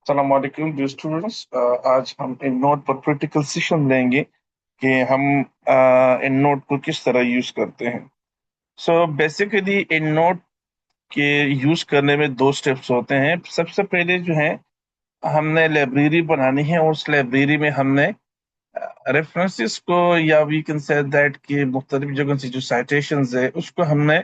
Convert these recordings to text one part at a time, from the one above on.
Assalamualaikum dear students। आज हम in note पर प्रैक्टिकल सेशन लेंगे कि हम इन नोट को किस तरह यूज करते हैं। सो बेसिकली इन नोट के यूज करने में दो स्टेप्स होते हैं। सबसे पहले जो है हमने लाइब्रेरी बनानी है और उस लाइब्रेरी में हमने रेफरेंसेस को या वी कैन से दैट कि मुख्तलिफ जगह से जो साइटेशंस है उसको हमने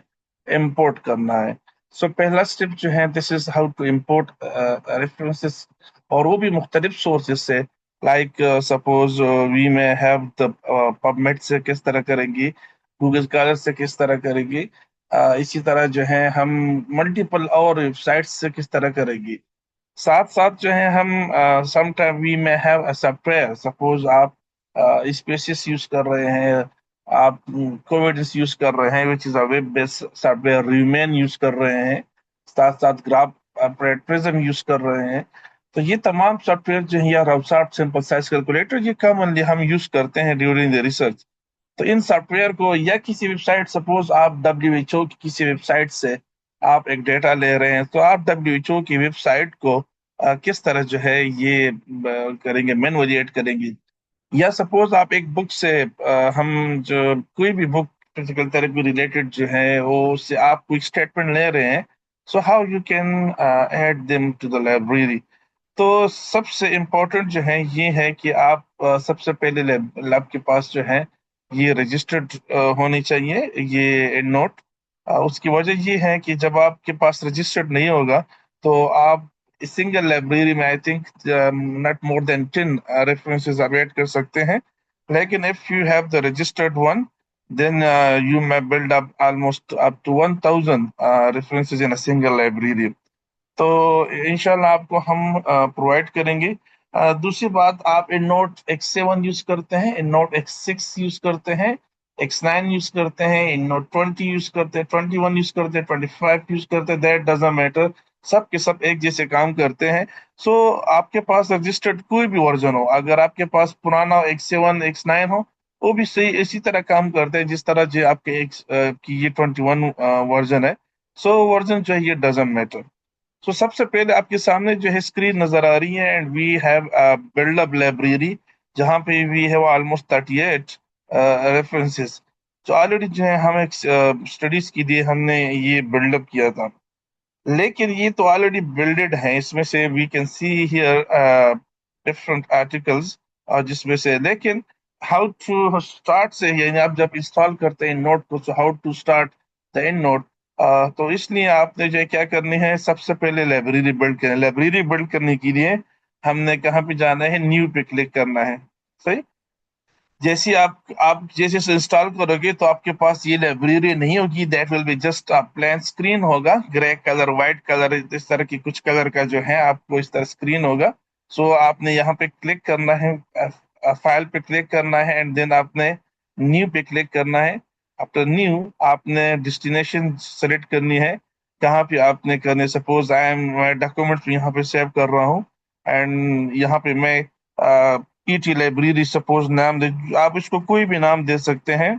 इंपोर्ट करना है। सो पहला स्टेप जो है this is how to import references, और वो भी मुख्तलिफ सोर्सेज से। लाइक सपोज वी में हैव द पबमेड से किस तरह करेंगी, गूगल स्कॉलर से किस तरह करेंगी, इसी तरह जो है हम मल्टीपल और वेबसाइट्स से किस तरह करेंगी। साथ साथ जो है हम सम टाइम वी में हैव अ सॉफ्टवेयर। सपोज आप स्पेसिस यूज कर रहे हैं, आप कोविड्स यूज कर रहे हैं which is a web based software, Riemann use कर रहे हैं, साथ साथ ग्राफ प्रिज्म यूज कर रहे हैं। तो ये तमाम सॉफ्टवेयर जो है या राउसार्ट सिंपल साइज कैलकुलेटर ये कॉमनली हम यूज करते हैं ड्यूरिंग द रिसर्च। तो इन सॉफ्टवेयर को या किसी वेबसाइट, सपोज आप WHO की किसी वेबसाइट से आप एक डेटा ले रहे हैं, तो आप WHO की वेबसाइट को किस तरह जो है ये करेंगे, मैनुअली करेंगे। या सपोज आप एक बुक से हम जो कोई भी बुक फिजिकल थेरेपी रिलेटेड जो है वो उससे आप कोई स्टेटमेंट ले रहे हैं, so how you can add them to the library. तो सबसे इम्पोर्टेंट जो है ये है कि आप सबसे पहले लैब के पास जो है ये रजिस्टर्ड होनी चाहिए ये नोट। उसकी वजह ये है कि जब आपके पास रजिस्टर्ड नहीं होगा तो आप सिंगल लाइब्रेरी में I think not more than 10 references आप ऐड कर सकते हैं। लेकिन if you have the registered one then you may build up almost up to 1000 references in a single library। तो इंशाल्लाह आपको हम प्रोवाइड करेंगे। दूसरी बात, आप इन नोट X7 यूज करते हैं, इन नोट X6 यूज करते हैं, X9 यूज करते हैं, इन नोट 20 यूज करते हैं, 21 यूज करते हैं, 25 यूज करते हैं, दैट डजंट मैटर। सब के सब एक जैसे काम करते हैं। सो आपके पास रजिस्टर्ड कोई भी वर्जन हो, अगर आपके पास पुराना X7 X9 हो, वो भी सही इसी तरह काम करते हैं जिस तरह जो आपके X की ये 21 वर्जन है। सो वर्जन जो है ये डजंट मैटर। सो सबसे पहले आपके सामने जो है स्क्रीन नजर आ रही है and we have build up library जहाँ पे वी हैव ऑलमोस्ट 38 रेफरेंसेस। तो ऑलरेडी जो है हम एक स्टडीज के लिए हमने ये बिल्डअप किया था, लेकिन ये तो ऑलरेडी बिल्डेड है। इसमें से we can see here different articles, और जिसमें से लेकिन हाउ टू स्टार्ट से यानी आप जब इंस्टॉल करते हैं नोट को, how to start the EndNote. तो इसलिए आपने जो है क्या करनी है, सबसे पहले लाइब्रेरी बिल्ड करनी है। लाइब्रेरी बिल्ड करने के लिए हमने कहाँ पे जाना है, न्यू पे क्लिक करना है। सही। जैसे आप जैसे से इंस्टॉल करोगे तो आपके पास ये लाइब्रेरी नहीं होगी, that will be just a plain screen होगा, ग्रे कलर व्हाइट कलर इस तरह की कुछ कलर का जो है आपको इस तरह स्क्रीन होगा। सो आपने यहाँ पे क्लिक करना है, फाइल पे क्लिक करना है एंड देन आपने न्यू पे क्लिक करना है। आफ्टर न्यू आपने डेस्टिनेशन सेलेक्ट करनी है, कहाँ पे आपने करने। सपोज आई एम डॉक्यूमेंट यहाँ पे सेव कर रहा हूँ एंड यहाँ पे मैं ईटी लाइब्रेरी सपोज नाम दे, आप इसको कोई भी नाम दे सकते हैं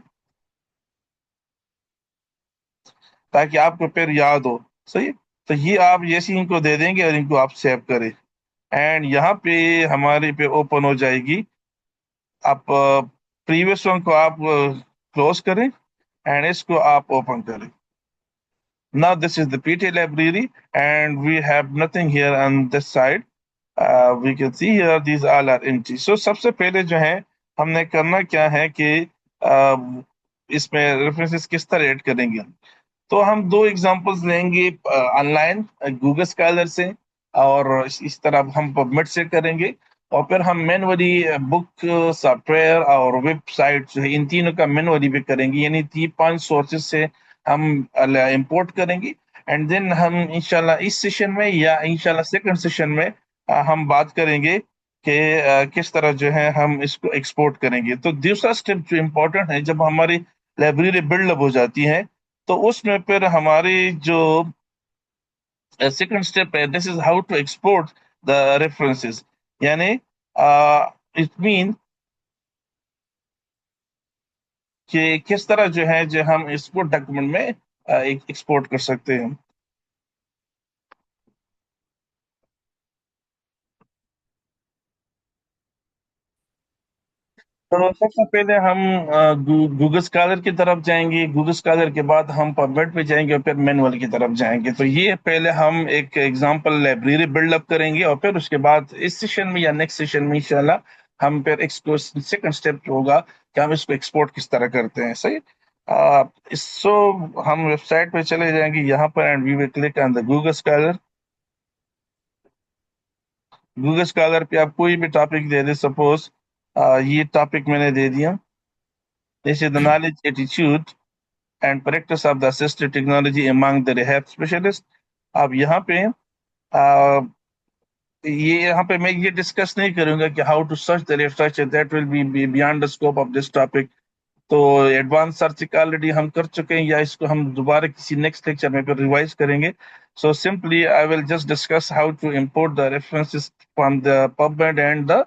ताकि आपको फिर याद हो। सही। तो ये आप जैसे इनको दे देंगे और इनको आप सेव करें एंड यहाँ पे हमारे पे ओपन हो जाएगी। आप प्रीवियस वन को आप क्लोज करें एंड इसको आप ओपन करें। Now this is the PT library and we have nothing here on this side. We can see here these all are empty. So सबसे पहले जो है हमने करना क्या है कि इसमें रेफरेंसेस किस तरह ऐड करेंगे। तो हम दो एग्जांपल्स लेंगे ऑनलाइन गूगल स्कॉलर से, और इस तरह हम पबमेड से करेंगे। और फिर हम मैनुअली बुक सॉफ्टवेयर और वेबसाइट जो है इन तीनों का मैनुअली भी करेंगे, यानी 3-5 सोर्सेज से हम इंपोर्ट करेंगे। एंड देन हम इंशाल्लाह इस सेशन में या इंशाल्लाह सेकंड सेशन में हम बात करेंगे कि किस तरह जो है हम इसको एक्सपोर्ट करेंगे। तो दूसरा स्टेप जो इम्पोर्टेंट है, जब हमारी लाइब्रेरी बिल्डअप हो जाती है तो उसमें फिर हमारी जो सेकंड स्टेप है, this is how to export the references. यानी इट मीन कि किस तरह जो है जो हम इसको डॉक्यूमेंट में एक्सपोर्ट कर सकते हैं। तो सबसे पहले हम गूगल स्कॉलर की तरफ जाएंगे। गूगल स्कॉलर के बाद हम पबमेड पे जाएंगे और फिर मैनुअल की तरफ जाएंगे। तो ये पहले हम एक एग्जांपल लाइब्रेरी बिल्डअप करेंगे और फिर उसके बाद इस सेशन में या नेक्स्ट सेशन में इंशाल्लाह हम फिर सेकंड स्टेप होगा कि हम इसको एक्सपोर्ट किस तरह करते हैं। सही। सो हम वेबसाइट पे चले जाएंगे यहाँ पर and we will click on the Google Scholar. Google Scholar पे आप कोई भी टॉपिक दे दे, सपोज ये टॉपिक मैंने दे दिया, this is the knowledge attitude and practice of the assistive technology among the rehab specialist. अब यहाँ पे यहाँ पे मैं ये डिस्कस नहीं करूंगा कि how to search the literature, that will be beyond the scope of this topic. तो एडवांस सर्च ऑलरेडी हम कर चुके हैं, या इसको हम दोबारा किसी नेक्स्ट लेक्चर में फिर रिवाइज करेंगे। So simply I will just discuss how to import the references from the PubMed and the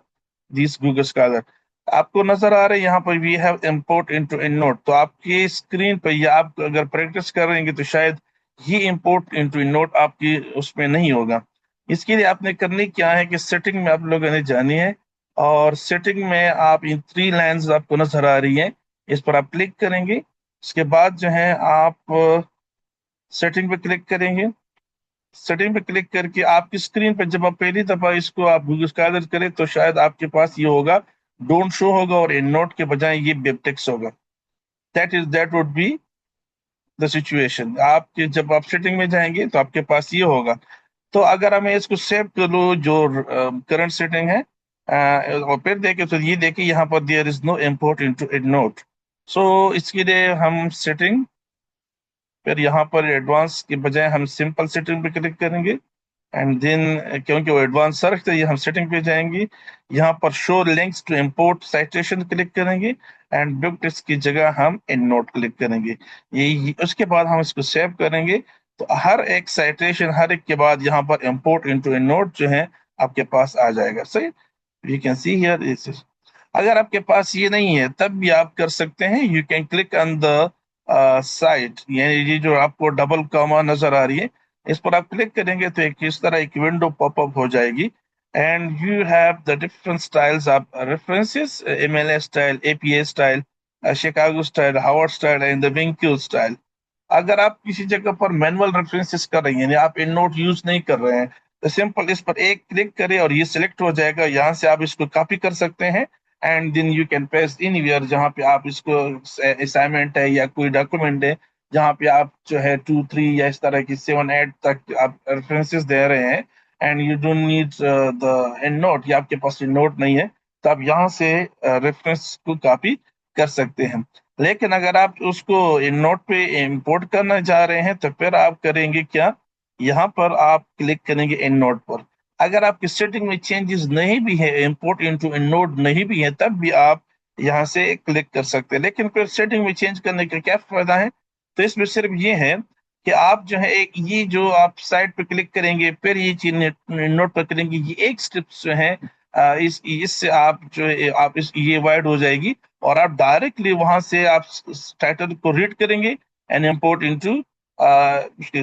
this Google Scholar. आपको नजर आ रहा है यहाँ पर we have import into EndNote. तो आपकी स्क्रीन पर या आप अगर प्रैक्टिस कर रहे हैं तो शायद ये इंपोर्ट इनटू इन नोट आपकी उसमें नहीं होगा। इसके लिए आपने करनी क्या है कि सेटिंग में आप लोगों ने जानी है, और सेटिंग में आप इन थ्री लाइंस आपको नजर आ रही है, इस पर आप क्लिक करेंगे। उसके बाद जो है आप सेटिंग पे क्लिक करेंगे। सेटिंग पे क्लिक करके आपकी स्क्रीन पे जब आप पहली दफा इसको आप गूगल स्कॉलर करें तो शायद आपके पास ये होगा, डोंट शो होगा और इन नोट के बजाय ये वेबटेक्स होगा। That would be the situation. आपके जब आप सेटिंग में जाएंगे तो आपके पास ये होगा। तो अगर हमें इसको सेव कर लो जो करंट सेटिंग है, और फिर देखे तो ये देखे यहाँ पर there is no import into add note. So इसके लिए हम सेटिंग, फिर यहाँ पर एडवांस के बजाय हम सिंपल सेटिंग पे क्लिक करेंगे एंड देन, क्योंकि वो एडवांस सर्च तो ये हम सेटिंग पे जाएंगे। यहाँ पर show links to import citation click करेंगे एंड बुक टेक्स्ट की जगह हम इन नोट क्लिक करेंगे। उसके बाद हम इसको सेव करेंगे। तो हर एक साइटेशन हर एक के बाद यहाँ पर इंपोर्ट इनटू इन नोट जो है आपके पास आ जाएगा। सही। You can see here this. अगर आपके पास ये नहीं है तब भी आप कर सकते हैं, you can click on the site, यानी ये जो आपको डबल कॉमा नजर आ रही है इस पर आप क्लिक करेंगे तो एक इस तरह एक विंडो पॉपअप हो जाएगी and you have the different styles of references, MLA style, APA style, Chicago style, Harvard style and the Vancouver style. अगर आप किसी जगह पर मैनुअल रेफरेंसेस कर रहे हैं यानी आप इन नोट यूज नहीं कर रहे हैं तो सिंपल इस पर एक क्लिक करें और ये सिलेक्ट हो जाएगा। यहाँ से आप इसको कॉपी कर सकते हैं and then you can paste anywhere जहाँ पे आप इसको असाइनमेंट है या कोई डॉक्यूमेंट है जहाँ पे आप जो है 2 3 या इस तरह की 7 8 तक आप रेफरेंसेस दे रहे हैं and you don't need the in note, या आपके पास इन नोट नहीं है तो आप यहाँ से रेफरेंस को कॉपी कर सकते हैं। लेकिन अगर आप उसको इन नोट पे इंपोर्ट करना चाह रहे हैं तो फिर आप करेंगे क्या, यहाँ पर आप क्लिक करेंगे इन नोट पर। अगर आपकी सेटिंग में चेंजेस नहीं भी है, इंपोर्ट इनटू इन नोट नहीं भी है, तब भी आप यहाँ से क्लिक कर सकते हैं। लेकिन फिर सेटिंग में चेंज करने का क्या फायदा है, तो इसमें सिर्फ ये है कि आप जो है एक ये जो आप साइट पे क्लिक करेंगे फिर ये चीज नोट पर करेंगे, ये एक स्टेप्स जो है इस इससे आप जो है आप इस ये वाइड हो जाएगी और आप डायरेक्टली वहां से आप टाइटल को रीड करेंगे एंड इंपोर्ट इनटू,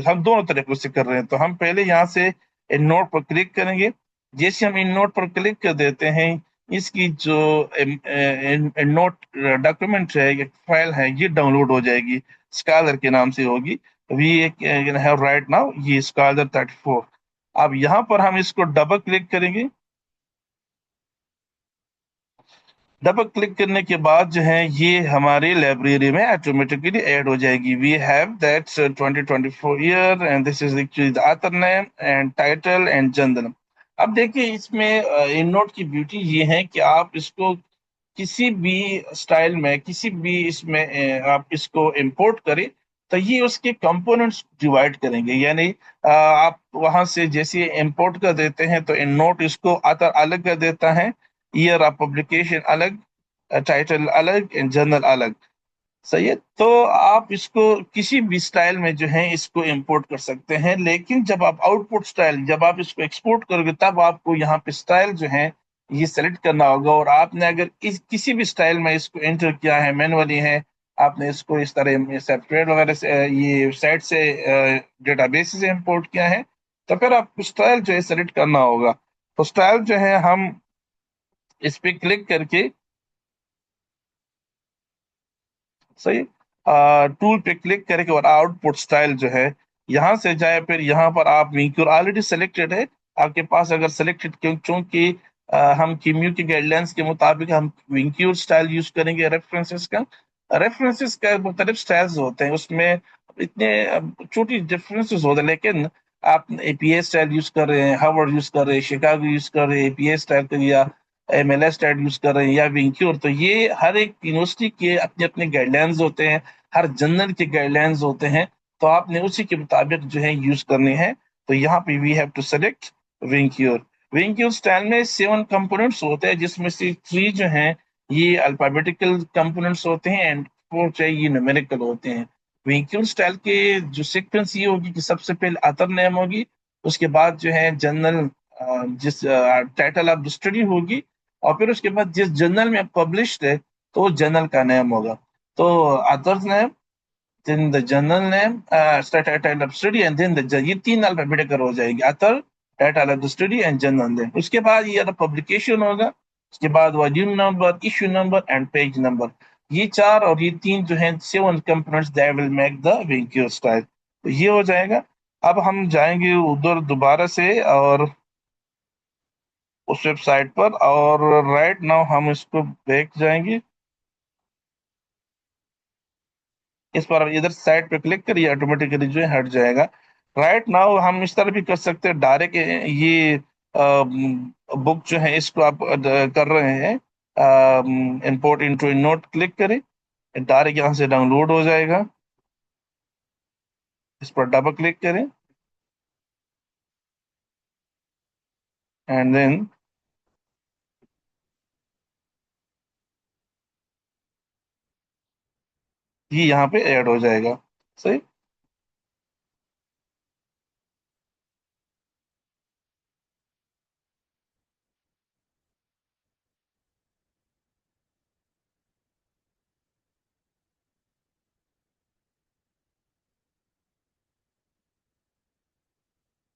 हम दोनों तरीकों से कर रहे हैं। तो हम पहले यहाँ से इन नोट पर क्लिक करेंगे। जैसे हम इन नोट पर क्लिक कर देते हैं इसकी जो नोट डॉक्यूमेंट है, एक फाइल है, ये डाउनलोड हो जाएगी, स्कॉलर के नाम से होगी। वी हैव राइट नाउ ये स्कॉलर 34। अब यहाँ पर हम इसको डबल क्लिक करेंगे। डबल क्लिक करने के बाद जो है ये हमारी लाइब्रेरी में ऑटोमेटिकली ऐड हो जाएगी। We have that 2024 year and this is actually the author name and title and जन्म। अब देखिए इसमें इन नोट की ब्यूटी ये है कि आप इसको किसी भी स्टाइल में किसी भी इसमें आप इसको इंपोर्ट करें तो ये उसके कंपोनेंट्स डिवाइड करेंगे। यानी आप वहां से जैसे इंपोर्ट कर देते हैं तो इन नोट इसको अतर अलग कर देता है, ईयर ऑफ पब्लिकेशन अलग, टाइटल अलग एंड जर्नल अलग। सही है। तो आप इसको किसी भी स्टाइल में जो है इसको इंपोर्ट कर सकते हैं, लेकिन जब आप आउटपुट स्टाइल जब आप इसको एक्सपोर्ट करोगे तब आपको यहाँ पे स्टाइल जो है ये सेलेक्ट करना होगा। और आपने अगर किसी भी स्टाइल में इसको एंटर किया है मैनुअली है, आपने इसको इस तरह सॉफ्टवेयर वगैरह से ये साइट से डेटाबेस से इंपोर्ट किया है तो फिर आपको स्टाइल जो है सेलेक्ट करना होगा। तो स्टाइल जो है हम इस पे क्लिक करके सही। टूल पे क्लिक करके और आउटपुट स्टाइल जो है यहाँ से जाए, फिर यहाँ पर आप विंक्योर ऑलरेडी सेलेक्टेड है आपके पास, अगर सेलेक्टेड, क्योंकि हम कीम्यू की गाइडलाइंस के मुताबिक हम विंक्योर स्टाइल यूज करेंगे। रेफरेंसेस का मुख्तलिफ स्टाइल्स होते हैं, उसमें इतने छोटी डिफरेंसेस होते हैं, लेकिन आप एपीए स्टाइल यूज कर रहे हैं, हार्वर्ड यूज कर रहे हैं, शिकागो यूज कर रहे हैं, एपीए स्टाइल कर, या एमएलएस स्टाइल यूज कर रहे हैं, या विंक्योर, तो ये हर एक यूनिवर्सिटी के अपने अपने गाइडलाइंस होते हैं, हर जर्नल के गाइडलाइंस होते हैं, तो आपने उसी के मुताबिक जो है यूज करने हैं। तो यहाँ पे we have to select Vancouver. Vancouver style में 7 कंपोनेंट्स होते हैं, जिसमें से 3 जो हैं ये अल्फाबेटिकल कंपोनेंट्स होते हैं, एंड 4 जो है ये न्यूमेरिकल होते हैं। विंक्योर स्टाइल के जो सीक्वेंस ये होगी कि सबसे पहले अतर नेम होगी, उसके बाद जो है जनरल जिस टाइटल ऑफ द स्टडी होगी, और फिर उसके बाद जिस जर्नल में पब्लिश्ड है तो वो जर्नल का नेम होगा। तो authors name, then the journal name, title of study, and then the, ये 3 अल्फाबेटिकल हो जाएगी, author, title of the study and journal name. उसके बाद ये पब्लिकेशन होगा, उसके बाद volume number, issue number and page number. ये 4 और ये 3 जो है 7 components that will make the Vancouver style. तो ये हो जाएगा। अब हम जाएंगे उधर दोबारा से और उस वेबसाइट पर, और राइट नाउ हम इसको बैक जाएंगे, इस पर इधर साइड पे क्लिक करिए, ऑटोमेटिकली जो है हट जाएगा। राइट नाउ हम इस तरह भी कर सकते हैं डायरेक्ट, ये बुक जो है इसको आप कर रहे हैं इंपोर्ट इनटू नोट, क्लिक करें, डायरेक्ट यहाँ से डाउनलोड हो जाएगा। इस पर डबल क्लिक करें एंड देन ये यहाँ पे ऐड हो जाएगा। सही।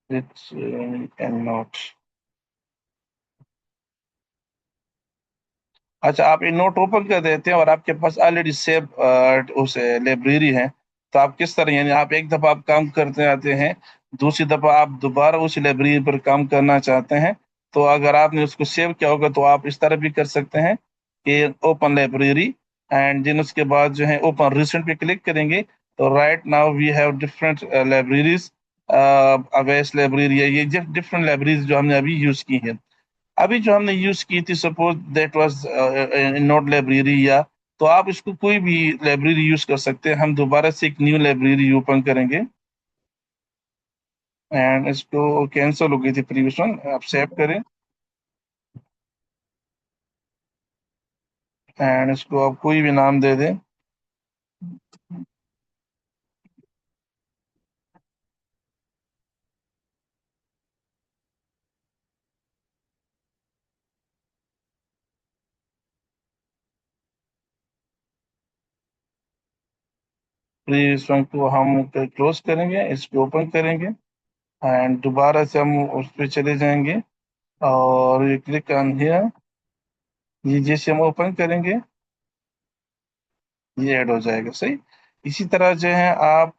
It's can not. अच्छा, आप ये नोट ओपन कर देते हैं और आपके पास ऑलरेडी सेव उस लाइब्रेरी है, तो आप किस तरह, यानी आप एक दफा आप काम करते आते हैं, दूसरी दफा आप दोबारा उस लाइब्रेरी पर काम करना चाहते हैं, तो अगर आपने उसको सेव किया होगा तो आप इस तरह भी कर सकते हैं कि ओपन लाइब्रेरी, एंड देन उसके बाद जो है ओपन रिसेंट पे क्लिक करेंगे, तो right now we have different libraries, अवेस लाइब्रेरी है, ये डिफरेंट लाइब्रेरीज जो हमने अभी यूज की है। अभी जो हमने यूज की थी, suppose that was note library, या तो आप इसको कोई भी लाइब्रेरी यूज कर सकते हैं। हम दोबारा से एक न्यू लाइब्रेरी ओपन करेंगे, एंड इसको कैंसिल हो गई थी प्रीवियस वन, आप सेव करें, एंड इसको आप कोई भी नाम दे दें। प्रीवियस वन को हम क्लोज करेंगे, इसको ओपन करेंगे, एंड दोबारा से हम उस पर चले जाएंगे, और ये क्लिक ऑन हियर, ये जैसे हम ओपन करेंगे ये ऐड हो जाएगा। सही। इसी तरह जो है आप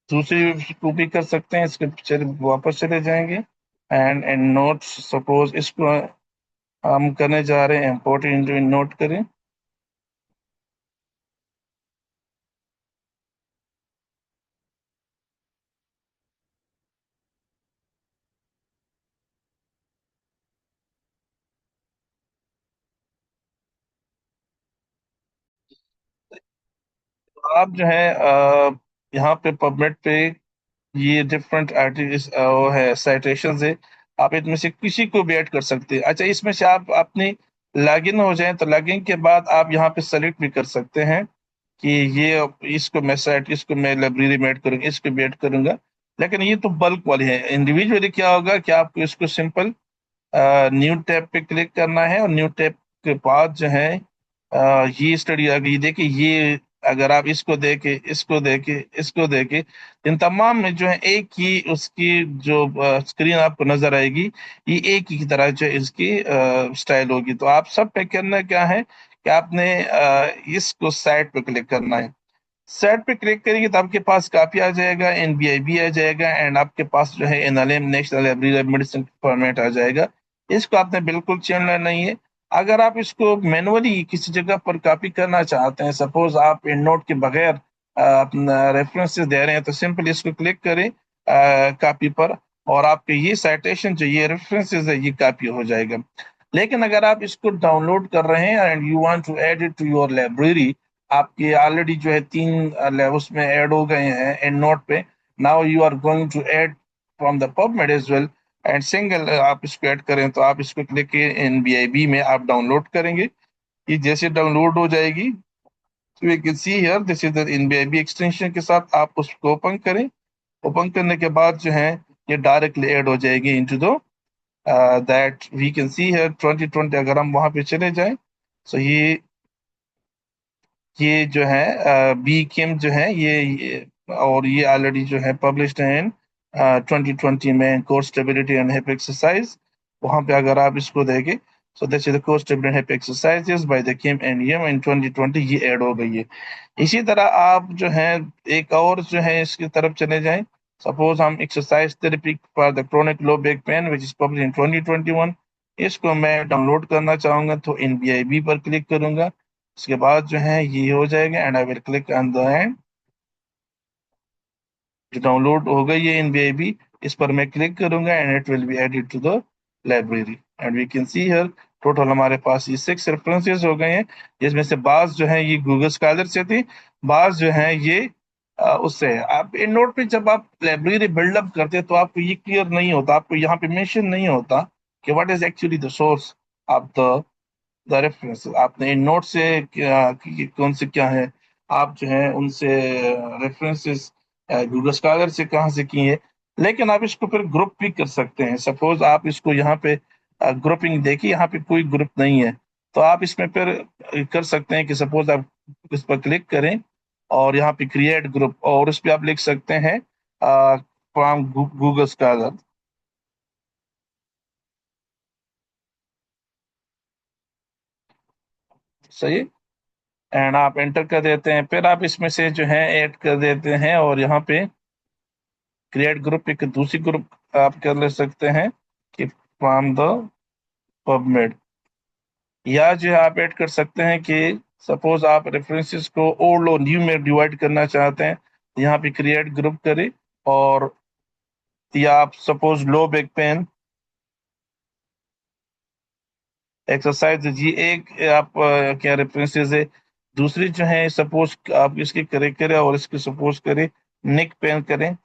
दूसरी को भी कर सकते हैं, इसके चले वापस चले जाएंगे, एंड एंड नोट, सपोज इसको हम करने जा रहे हैं इम्पोर्ट इंटू नोट करें। तो आप जो है यहाँ पे पबमेड पे ये डिफरेंट आर्टिकल्स वो है, साइटेशंस है, आप इनमें से किसी को भी ऐड कर सकते हैं। अच्छा, इसमें से आप अपनी लॉगिन हो जाए तो लॉगिन के बाद आप यहाँ पे सेलेक्ट भी कर सकते हैं कि ये इसको मैं साइट, इसको मैं लाइब्रेरी में ऐड करूंगा, इसको भी ऐड करूंगा। लेकिन ये तो बल्क वाली है। इंडिविजुअली क्या होगा कि आपको इसको सिंपल न्यू टैब पे क्लिक करना है, और न्यू टैब के बाद जो है ये स्टडी आ गई, देखिए ये, अगर आप इसको देके, इसको देके, इसको देके, इन तमाम में जो है एक ही उसकी जो स्क्रीन आपको नजर आएगी, ये एक ही की तरह जो इसकी स्टाइल होगी। तो आप सब पे करना क्या है कि आपने इसको साइट पे क्लिक करना है। सेट पे क्लिक करेंगे तो आपके पास काफी आ जाएगा, एनबीआईबी आ जाएगा, एंड आपके पास जो है NLM national library medicine format आ जाएगा। इसको आपने बिल्कुल छेड़ना नहीं है। अगर आप इसको मैनुअली किसी जगह पर कॉपी करना चाहते हैं, सपोज आप इन नोट के बगैर अपना रेफरेंसेस दे रहे हैं, तो सिंपल इसको क्लिक करें कॉपी पर, और आपके ये साइटेशन जो ये रेफरेंसेस है ये कॉपी हो जाएगा। लेकिन अगर आप इसको डाउनलोड कर रहे हैं and you want to add it to your library, आपके ऑलरेडी जो है 3 उसमें ऐड हो गए हैं एंड नोट पे, now you are going to add from the PubMed as well, and single आप इसको ऐड करें तो आप इसको क्लिक के एनबीआईबी में आप डाउनलोड करेंगे। ये जैसे डाउनलोड हो जाएगी तो we can see here this is the NBIB extension के साथ आप उसको ओपन करें। ओपन करने के बाद जो है ये डायरेक्टली ऐड हो जाएगी into the that we can see here 2020। अगर हम वहां पे चले जाएं तो ये जो है बी केम जो है और ये ऑलरेडी जो है पब्लिश्ड है इन 2020 में, core stability and hip exercise. वहां पे अगर आप इसको देखें, so this is the core stability hip exercises by the Kim and Yim in 2020, ये ऐड हो गई है। इसी तरह आप जो है एक और जो है इसकी तरफ चले जाएं। सपोज हम exercise therapy for the chronic low back pen which is publish in 2021, इसको मैं डाउनलोड करना चाहूंगा तो एनबीआईबी पर क्लिक करूंगा। उसके बाद जो है ये हो जाएगा and I will click on the end, जो डाउनलोड हो गई है एनबीआईबी, इस पर मैं क्लिक करूंगा and it will be added to the library. And we can see here total हमारे पास ये 6 रेफरेंसेस हो गए हैं, जिसमें से बाज जो है ये गूगल स्कॉलर से थे, बाज जो है ये उससे है। आप इन नोट पे जब आप लाइब्रेरी बिल्डअप करते हैं तो आपको ये क्लियर नहीं होता, आपको यहाँ पे मेंशन नहीं होता कि what is actually the source of the reference. आपने इन नोट से कौन से क्या है, आप जो है उनसे रेफरेंसेस गूगल स्कॉलर से कहाँ से की है। लेकिन आप इसको फिर ग्रुप भी कर सकते हैं। सपोज आप इसको यहाँ पे ग्रुपिंग देखिए, यहाँ पे कोई ग्रुप नहीं है, तो आप इसमें फिर कर सकते हैं कि सपोज आप इस पर क्लिक करें और यहाँ पे क्रिएट ग्रुप, और उस पर आप लिख सकते हैं फ्रॉम गूगल स्कॉलर। सही, एंड आप एंटर कर देते हैं, फिर आप इसमें से जो है ऐड कर देते हैं, और यहाँ पे क्रिएट ग्रुप एक दूसरी ग्रुप आप कर ले सकते हैं कि फ्रॉम द पबमेड, या जो है आप ऐड कर सकते हैं कि सपोज आप रेफरेंसेस को ओल्ड और न्यू में डिवाइड करना चाहते हैं, तो यहाँ पे क्रिएट ग्रुप करें, और या आप suppose low back pain exercise जी एक आप क्या रेफरेंसेस है, दूसरी जो है सपोज आप इसकी करें और इसकी सपोज करें नेक पेन करें,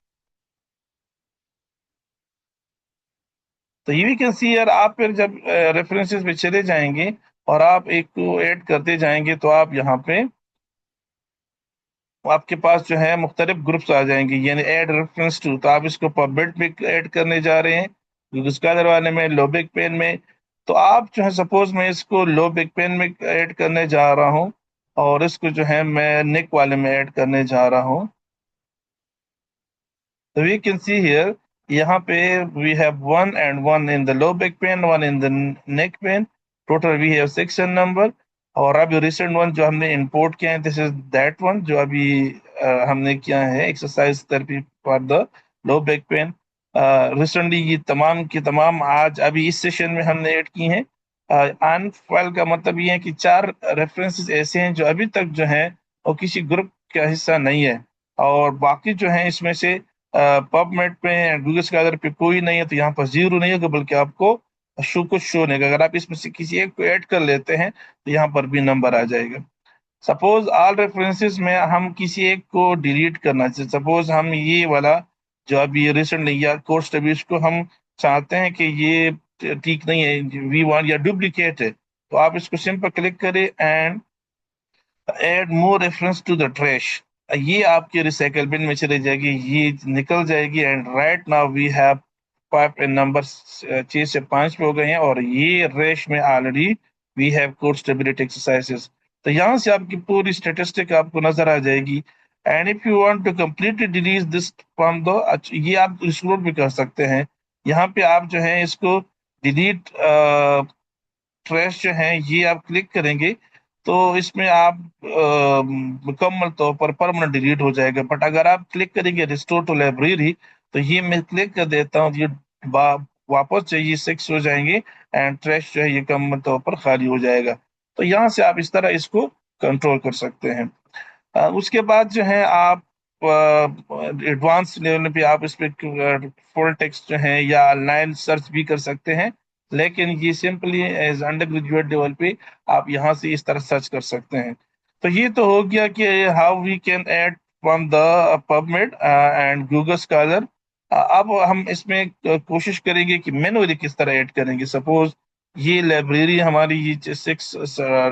तो ये भी कैन सी यार। आप फिर जब रेफरेंसेस पे चले जाएंगे और आप एक को ऐड करते जाएंगे तो आप यहाँ पे आपके पास जो है मुख्तलिफ ग्रुप्स आ जाएंगे, यानी ऐड रेफरेंस टू, तो आप इसको पबमेड में ऐड करने जा रहे हैं, उसका दरवाने में लो बैक पेन में, तो आप जो है सपोज मैं इसको लो बैक पेन में ऐड करने जा रहा हूँ, और इसको जो है मैं नेक वाले में ऐड करने जा रहा हूँ। So we can see here, यहाँ पे we have one in the low back pain, one in the neck pain. Total we have section number. और अभी recent one जो हमने import किया है, this is that one जो अभी हमने किया है exercise therapy for the low back pain. Recently ये तमाम की तमाम आज अभी इस सेशन में हमने ऐड की हैं। अन फाइल का मतलब ये है कि 4 रेफरेंसेस ऐसे हैं जो अभी तक जो हैं वो किसी ग्रुप का हिस्सा नहीं है, और बाकी जो हैं इसमें से पबमेड पे गूगल स्कॉलर पे कोई नहीं है, तो यहाँ पर जीरो नहीं होगा बल्कि आपको शो कुछ शो नहीं होगा। अगर आप इसमें से किसी एक को ऐड कर लेते हैं तो यहाँ पर भी नंबर आ जाएगा। सपोज ऑल रेफरेंसेस में हम किसी एक को डिलीट करना चाहिए, सपोज हम ये वाला जो अभी रिसेंटली या कोर्स अभी इसको हम चाहते हैं कि ये ठीक नहीं है, वी वांट या डुप्लीकेट है, तो आप इसको सिंपल क्लिक करें and add more reference to the trash, ये आपके रिसाइकल बिन में चले जाएगी, ये निकल जाएगी। And right now we have 5 number 6 से 5 पे हो गए हैं, और ये रेश में already we have core stability exercises. तो यहाँ से आपकी पूरी स्टेटिस्टिक आपको नजर आ जाएगी। And if you want to completely delete this from the, ये आप एक्सप्लोर भी कर सकते हैं। यहाँ पे आप जो है इसको डिलीट ट्रैश जो है ये आप क्लिक करेंगे تو اس میں آپ مکمل طور پر پرماننٹ ڈیلیٹ ہو جائے گا. بٹ اگر آپ کلک کریں گے ریسٹور ٹو لائبریری، تو یہ میں کلک کر دیتا ہوں، یہ واپس جو یہ 6 ہو جائیں گے، اینڈ ٹریش جو ہے یہ مکمل طور پر خالی ہو جائے گا. تو یہاں سے آپ اس طرح اس کو کنٹرول کر سکتے ہیں. اس کے بعد جو ہے آپ ایڈوانس لیول پہ آپ اس پہ فل ٹیکسٹ جو ہے یا لائن سرچ بھی کر سکتے ہیں، لیکن یہ simply as under graduate level پہ آپ یہاں سے اس طرح سرچ کر سکتے ہیں. تو یہ تو ہو گیا کہ how we can add from the PubMed and Google Scholar. اب ہم اس میں کوشش کریں گے کہ مینولی کس طرح ایڈ کریں گے. سپوز یہ لائبریری ہماری یہ 6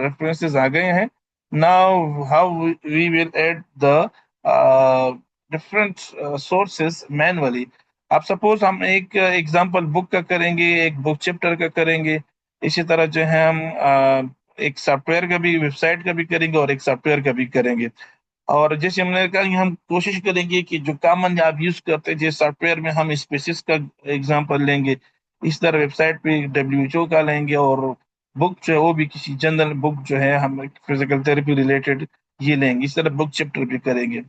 ریفرنسز آ گئے ہیں. Now, how we will add the different sources manually. آپ سپوز ہم ایک ایگزامپل بک کا کریں گے، ایک بک چیپٹر کا کریں گے، اسی طرح جو ہے ہم ایک سافٹ ویئر کا بھی، ویب سائٹ کا بھی کریں گے اور ایک سافٹ ویئر کا بھی کریں گے. اور جیسے ہم نے کہا کہ ہم کوشش کریں گے کہ جو کامن آپ یوز کرتے ہیں، جیسے سافٹ ویئر میں ہم اسپیسیز کا ایگزامپل لیں گے، اس طرح ویب سائٹ پہ WHO کا لیں گے، اور بک جو ہے وہ بھی کسی جنرل بک جو ہے ہم فزیکل تھراپی ریلیٹڈ یہ لیں گے. اس طرح بک چیپٹر بھی کریں گے.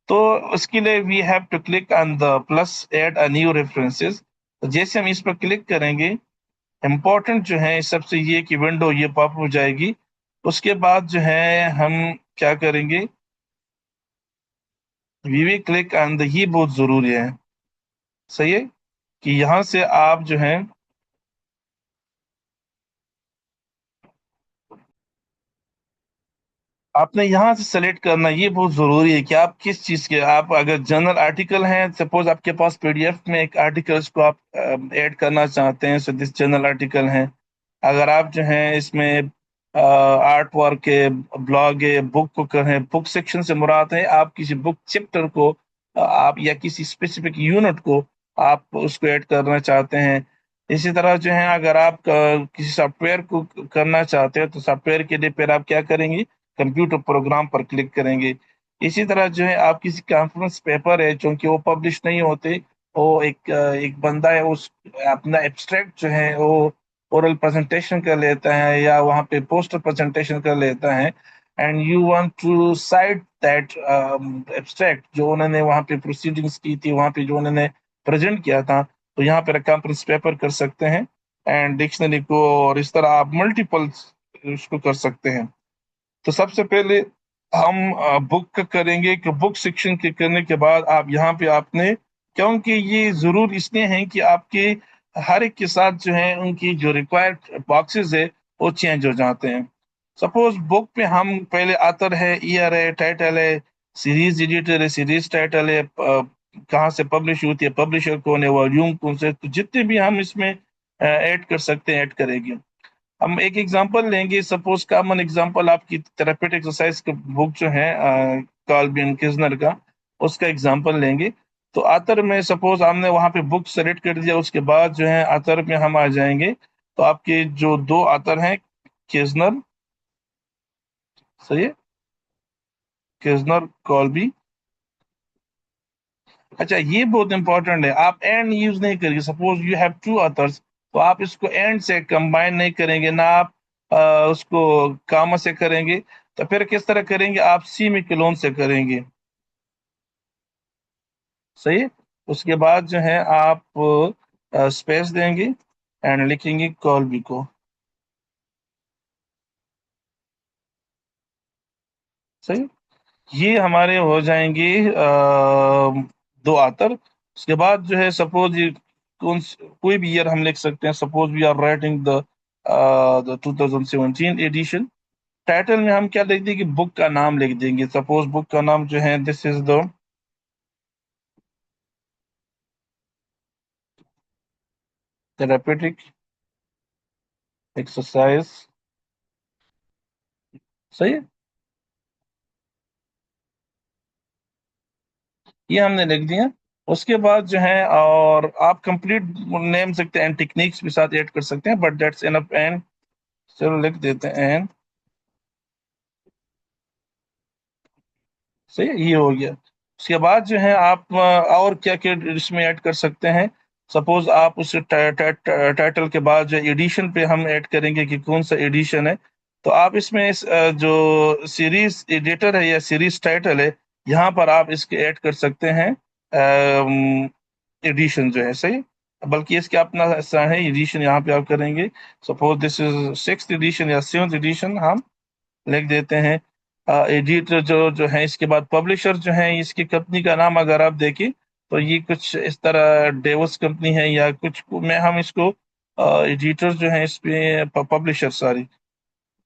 تو اس کے لیے we have to click on the plus add a new references. جیسے ہم اس پر کلک کریں گے، امپورٹنٹ جو ہے سب سے یہ کہ ونڈو یہ پاپ ہو جائے گی. اس کے بعد جو ہے ہم کیا کریں گے، وی وی کلک آن دا، یہ بہت ضروری ہے، صحیح ہے کہ یہاں سے آپ جو ہیں آپ نے یہاں سے سلیکٹ کرنا، یہ بہت ضروری ہے کہ آپ کس چیز کے، آپ اگر جنرل آرٹیکل ہیں، سپوز آپ کے پاس PDF میں ایک آرٹیکل کو آپ ایڈ کرنا چاہتے ہیں، سو دس جنرل آرٹیکل ہیں. اگر آپ جو ہیں اس میں آرٹ ورک ہے، بلاگ ہے، بک کو کریں، بک سیکشن سے مراد ہے آپ کسی بک چیپٹر کو آپ یا کسی اسپیسیفک یونٹ کو آپ اس کو ایڈ کرنا چاہتے ہیں. اسی طرح جو ہے اگر آپ کسی سافٹ ویئر کو کرنا چاہتے ہیں، تو سافٹ ویئر کے لیے پھر آپ کیا کریں گے، کمپیوٹر پروگرام پر کلک کریں گے. اسی طرح جو ہے آپ کسی کانفرنس پیپر ہے، چونکہ وہ پبلش نہیں ہوتے، وہ ایک بندہ ہے اس اپنا ایبسٹریکٹ جو ہے وہ اورل پریزنٹیشن کر لیتا ہے یا وہاں پہ پوسٹر پریزنٹیشن کر لیتا ہے، and you want to cite that abstract جو انہوں نے وہاں پہ پروسیڈنگس کی تھی، وہاں پہ جو انہوں نے پریزنٹ کیا تھا، تو یہاں پہ کانفرنس پیپر کر سکتے ہیں اینڈ ڈکشنری کو، اور اس طرح آپ ملٹیپل اس کو کر سکتے ہیں. تو سب سے پہلے ہم بک کا کریں گے کہ بک سیکشن کے کرنے کے بعد آپ یہاں پہ آپ نے، کیونکہ یہ ضرور اس لیے ہیں کہ آپ کے ہر ایک کے ساتھ جو ہے ان کی جو ریکوائرڈ باکسز ہے وہ چینج ہو جاتے ہیں. سپوز بک پہ ہم پہلے آتر ہے، ایئر ہے، ٹائٹل ہے، سیریز ایڈیٹر ہے، سیریز ٹائٹل ہے، کہاں سے پبلش ہوتی ہے، پبلشر کون ہے، والیوم کون سے، تو جتنے بھی ہم اس میں ایڈ کر سکتے ہیں ایڈ کریں گے. ہم ایک ایگزامپل لیں گے، سپوز کامن ایگزامپل آپ کی تھراپیوٹک ایکسرسائز کا بک جو ہے کالبین کزنر کا، اس کا ایگزامپل لیں گے. تو آتر میں سپوز ہم نے وہاں پہ بک سلیکٹ کر دیا، اس کے بعد جو ہے آتر میں ہم آ جائیں گے. تو آپ کے جو 2 آتر ہیں، کزنر، صحیح ہے، کزنر کالبی. اچھا یہ بہت امپورٹنٹ ہے، آپ اینڈ یوز نہیں کریں گے. سپوز یو ہیو 2 آترس، تو آپ اس کو اینڈ سے کمبائن نہیں کریں گے، نہ آپ اس کو کاما سے کریں گے. تو پھر کس طرح کریں گے، آپ سی میں کلون سے کریں گے، صحیح. اس کے بعد جو ہے آپ اسپیس دیں گے اینڈ لکھیں گے کالبی کو، صحیح. یہ ہمارے ہو جائیں گے 2 آتر. اس کے بعد جو ہے سپوز یہ کوئی بھی ایئر ہم لکھ سکتے ہیں. Suppose we are writing the 2017 edition. Title میں ہم کیا لکھ دیں گے، بک کا نام لکھ دیں گے. سپوز بک کا نام جو ہے دس از دا تھراپیوٹک ایکسرسائز، صحیح. یہ ہم نے لکھ دیا. اس کے بعد جو ہے اور آپ کمپلیٹ نیم سکتے ہیں، ٹیکنیکس بھی ساتھ ایڈ کر سکتے ہیں، بٹ دیٹس انف. اینڈ چلو لکھ دیتے ہیں اینڈ، صحیح، یہ ہو گیا. اس کے بعد جو ہے آپ اور کیا کیا اس میں ایڈ کر سکتے ہیں. سپوز آپ اس ٹائٹل کے بعد جو ایڈیشن پہ ہم ایڈ کریں گے کہ کون سا ایڈیشن ہے. तो आप इसमें जो सीरीज एडिटर है या सीरीज टाइटल है, यहाँ पर आप इसके ऐड कर सकते हैं एडिशन जो है, सही। बल्कि इसके अपना ऐसा है, एडिशन यहाँ पे आप करेंगे, suppose this is six edition या सेवंथ एडिशन, हम लिख देते हैं। एडिटर जो है, इसके बाद पब्लिशर जो है, इसकी कंपनी का नाम अगर आप देखें तो ये कुछ इस तरह डेवस कंपनी है या कुछ में हम इसको एडिटर जो है इस पे पब्लिशर, सॉरी,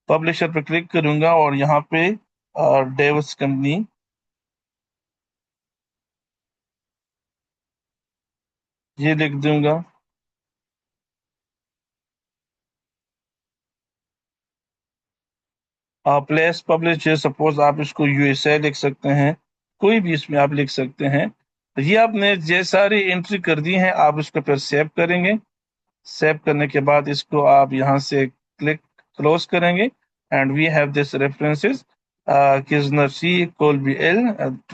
पब्लिशर पे क्लिक करूंगा और यहाँ पे डेवस कंपनी ये लिख दूंगा। प्लेस पब्लिश, सपोज आप इसको यूएसए लिख सकते हैं, कोई भी इसमें आप लिख सकते हैं। तो ये आपने ये सारी एंट्री कर दी हैं, आप इसको फिर सेव करेंगे। सेव करने के बाद इसको आप यहाँ से क्लिक क्लोज करेंगे, and we have this references, Kisner C Colby L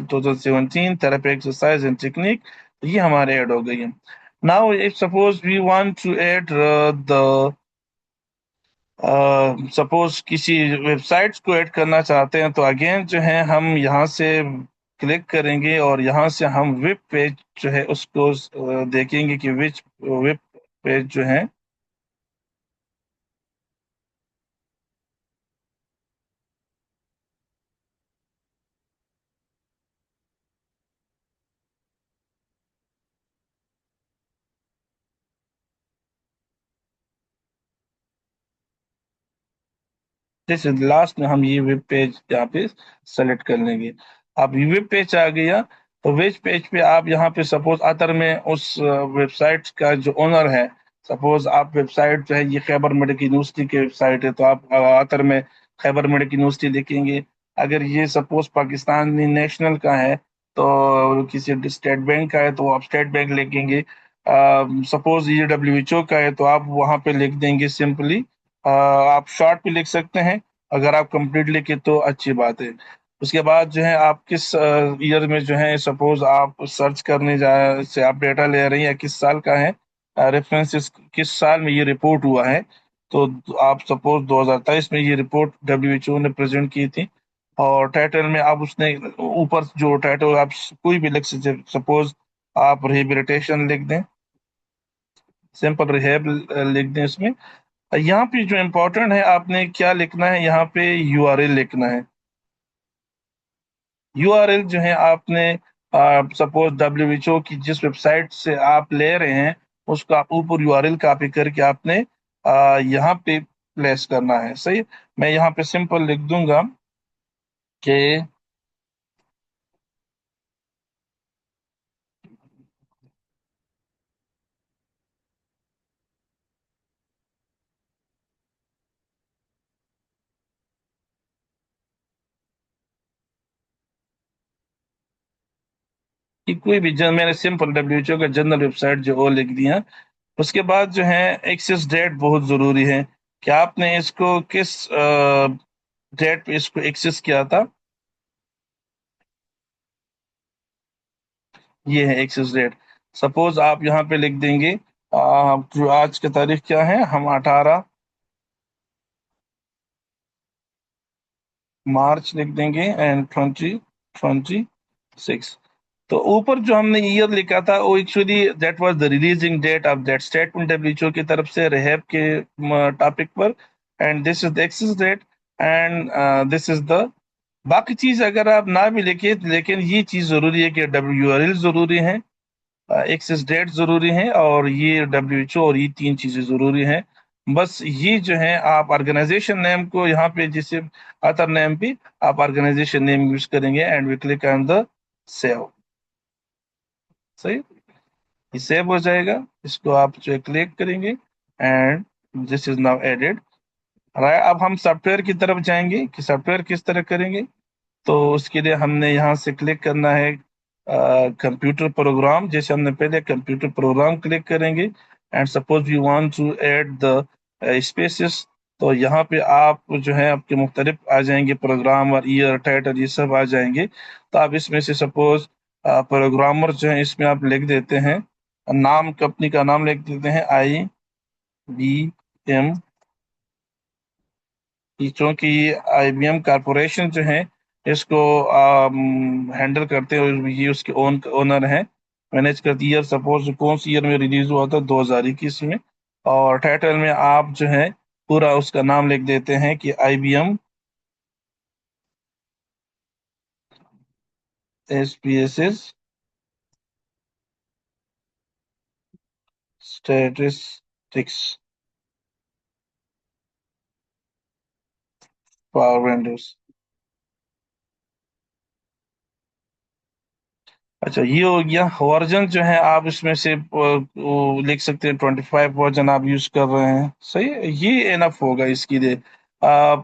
2017 therapy exercise and technique, ये हमारे ऐड हो गई है। Now if suppose we want to add the suppose किसी वेबसाइट्स को ऐड करना चाहते हैं, तो अगेन जो है हम यहाँ से क्लिक करेंगे और यहाँ से हम वेब पेज जो है उसको देखेंगे कि विच वेब पेज जो है। जैसे लास्ट में हम ये वेब पेज यहाँ पे सेलेक्ट कर लेंगे। अब ये वेब पेज आ गया, तो वेब पेज पे आप यहाँ पे सपोज अतर में उस वेबसाइट का जो ओनर है, सपोज आप वेबसाइट जो है ये खैबर मेडिकल यूनिवर्सिटी की वेबसाइट है, तो आप अतर में खैबर मेडिकल यूनिवर्सिटी लिखेंगे। अगर ये सपोज पाकिस्तानी नेशनल का है, तो किसी स्टेट बैंक का है तो आप स्टेट बैंक लिखेंगे। सपोज ये डब्ल्यू का है, तो आप वहाँ पे लिख देंगे सिंपली। आप शॉर्ट भी लिख सकते हैं, अगर आप कंप्लीट लिखे तो अच्छी बात है। उसके बाद जो है आप किस ईयर में जो है, सपोज आप सर्च करने जा से आप डेटा ले रहे हैं या किस साल का है, रेफरेंसेस किस साल में ये रिपोर्ट हुआ है, तो आप सपोज 2023 में ये रिपोर्ट डब्ल्यूएचओ ने प्रेजेंट की थी। और टाइटल में आप उसने ऊपर जो टाइटल आप कोई भी लिख सकते, सपोज आप रिहेबिलिटेशन लिख दें, सिंपल रिहेब लिख दें इसमें। यहाँ पे जो इम्पोर्टेंट है, आपने क्या लिखना है, यहाँ पे यूआरएल लिखना है। यूआरएल जो है आपने सपोज डब्ल्यूएचओ की जिस वेबसाइट से आप ले रहे हैं, उसका आप ऊपर यूआरएल कॉपी करके आपने यहाँ पे प्लेस करना है, सही। मैं यहाँ पे सिंपल लिख दूंगा कि कोई भी मैंने सिंपल डब्ल्यूएचओ का जनरल वेबसाइट जो वो लिख दिया। उसके बाद जो है एक्सेस डेट बहुत जरूरी है, कि आपने इसको किस डेट पे इसको एक्सेस किया था। ये है एक्सेस डेट। सपोज आप यहाँ पे लिख देंगे, जो आज की तारीख क्या है, हम 18 मार्च लिख देंगे एंड 2026। तो ऊपर जो हमने ईयर लिखा था, वो actually that was the releasing date of that statement WHO की तरफ से रेहैब के टॉपिक पर, and this is the access date, and this is the बाकी चीज अगर आप ना भी लिखे, लेकिन ये चीज जरूरी है कि डब्ल्यूआरएल जरूरी है, एक्सेस डेट जरूरी है, और ये डब्ल्यूएचओ, और ये तीन चीजें जरूरी हैं। बस ये जो है आप ऑर्गेनाइजेशन नेम को यहाँ पे जैसे अदर नेम पे आप ऑर्गेनाइजेशन नेम यूज करेंगे, and we click on the save, सही। ये सेव हो जाएगा, इसको आप जो क्लिक करेंगे, and this is now added. अब हम सॉफ्टवेयर की तरफ जाएंगे कि सॉफ्टवेयर किस तरह करेंगे। तो उसके लिए हमने यहाँ से क्लिक करना है कंप्यूटर प्रोग्राम, जैसे हमने पहले कंप्यूटर प्रोग्राम क्लिक करेंगे, and suppose you want to add the species, तो यहाँ पे आप जो है आपके मुख्तलिफ आ जाएंगे प्रोग्राम और ईयर टाइटल ये सब आ जाएंगे। तो आप इसमें से सपोज प्रोग्रामर जो है इसमें आप लिख देते हैं, नाम कंपनी का नाम लिख देते हैं, IBM चूंकि IBM कारपोरेशन जो है इसको हैंडल करते हैं, ये उसके ओनर हैं, मैनेज करती है। सपोज कौन सी ईयर में रिलीज हुआ था, 2021 में। और टाइटल में आप जो है पूरा उसका नाम लिख देते हैं कि IBM SPSS statistics for Windows. अच्छा, ये हो गया वर्जन जो है, आप इसमें से वो लिख सकते हैं 25 वर्जन आप यूज कर रहे हैं, सही है, ये इनफ होगा इसके लिए।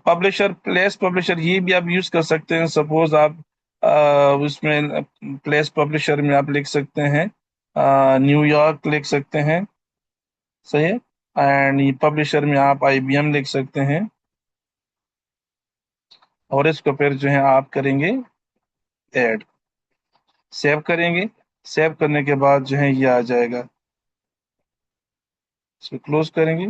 पब्लिशर, प्लेस पब्लिशर, ये भी आप यूज कर सकते हैं। सपोज आप उसमें प्लेस पब्लिशर में आप लिख सकते हैं न्यूयॉर्क लिख सकते हैं, सही है। एंड ये पब्लिशर में आप IBM लिख सकते हैं, और इसको फिर जो है आप करेंगे ऐड, सेव करेंगे। सेव करने के बाद जो है ये आ जाएगा, इसको क्लोज करेंगे।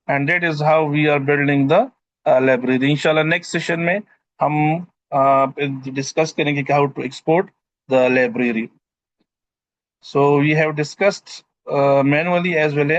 And that is how we are building the library. इंशाल्लाह नेक्स्ट सेशन में हम डिस्कस करेंगे कि how to export the library. So we have discussed manually as well